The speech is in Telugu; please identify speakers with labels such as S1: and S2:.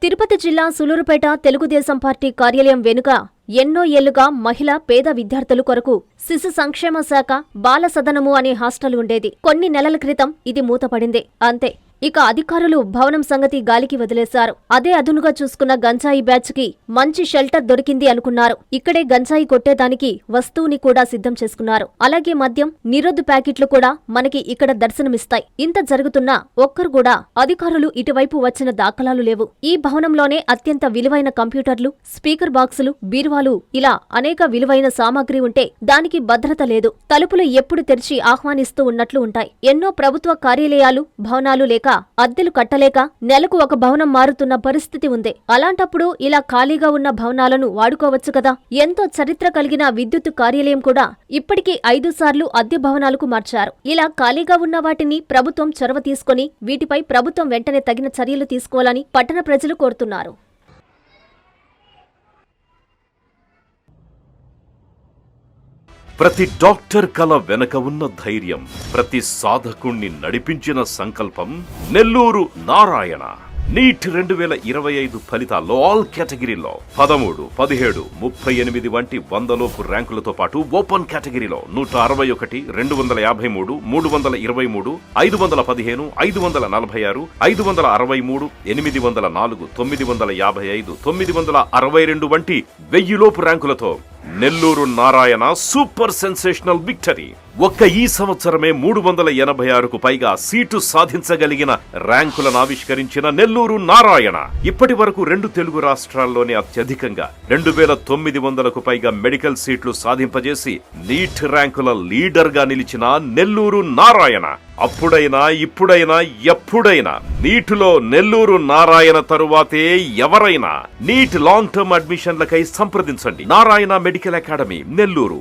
S1: తిరుపతి జిల్లా సులూరుపేట తెలుగుదేశం పార్టీ కార్యాలయం వెనుక ఎన్నో ఏళ్లుగా మహిళా పేద విద్యార్థుల కొరకు శిశు సంక్షేమ శాఖ బాల సదనము అనే హాస్టల్ ఉండేది. కొన్ని నెలల క్రితం ఇది మూతపడింది. అంతే, ఇక అధికారులు భవనం సంగతి గాలికి వదిలేశారు. అదే అదునుగా చూసుకున్న గంజాయి బ్యాచ్ కి మంచి షెల్టర్ దొరికింది అనుకున్నారు. ఇక్కడే గంజాయి కొట్టేదానికి వస్తువుని కూడా సిద్ధం చేసుకున్నారు. అలాగే మద్యం, నిరోధు ప్యాకెట్లు కూడా మనకి ఇక్కడ దర్శనమిస్తాయి. ఇంత జరుగుతున్నా ఒక్కరు కూడా అధికారులు ఇటువైపు వచ్చిన దాఖలాలు లేవు. ఈ భవనంలోనే అత్యంత విలువైన కంప్యూటర్లు, స్పీకర్ బాక్సులు, బీరువాలు ఇలా అనేక విలువైన సామాగ్రి ఉంటే దానికి భద్రత లేదు. తలుపులు ఎప్పుడు తెరిచి ఆహ్వానిస్తూ ఉన్నట్లు ఉంటాయి. ఎన్నో ప్రభుత్వ కార్యాలయాలు, భవనాలు లేక అద్దెలు కట్టలేక నెలకు ఒక భవనం మారుతున్న పరిస్థితి ఉంది. అలాంటప్పుడు ఇలా ఖాళీగా ఉన్న భవనాలను వాడుకోవచ్చు కదా. ఎంతో చరిత్ర కలిగిన విద్యుత్ కార్యాలయం కూడా ఇప్పటికీ 5 సార్లు అద్దె భవనాలకు మార్చారు. ఇలా ఖాళీగా ఉన్న వాటిని ప్రభుత్వం చొరవ తీసుకుని వీటిపై ప్రభుత్వం వెంటనే తగిన చర్యలు తీసుకోవాలని పట్టణ ప్రజలు కోరుతున్నారు.
S2: ప్రతి డాక్టర్ కల వెనక ఉన్న ధైర్యం, ప్రతి సాధకుణ్ణి నడిపించిన సంకల్పం నెల్లూరు నారాయణ. నీట్ 2025 ఫలితాల్లో ఆల్ కేటగిరీలో 13, 17, 38 వంటి 100లోపు ర్యాంకులతో పాటు ఓపెన్ కేటగిరీలో 161, 253, 323, 515, 546, 563, 804, 955, 962 వంటి 1000లోపు ర్యాంకులతో Nellore Narayana super sensational victory. ఒక్క ఈ సంవత్సరమే 386కు పైగా సీటు సాధించగలిగిన ర్యాంకులను ఆవిష్కరించిన నెల్లూరు నారాయణ ఇప్పటి వరకు 2 తెలుగు రాష్ట్రాల్లోనే అత్యధికంగా 2900కు పైగా మెడికల్ సీట్లు సాధింపజేసి నీట్ ర్యాంకుల లీడర్ గా నిలిచిన నెల్లూరు నారాయణ అప్పుడైనా ఇప్పుడైనా ఎప్పుడైనా నీటిలో నెల్లూరు నారాయణ తరువాతే ఎవరైనా. నీట్ లాంగ్ టర్మ్ అడ్మిషన్లకై సంప్రదించండి. Narayana medical academy, Nellore.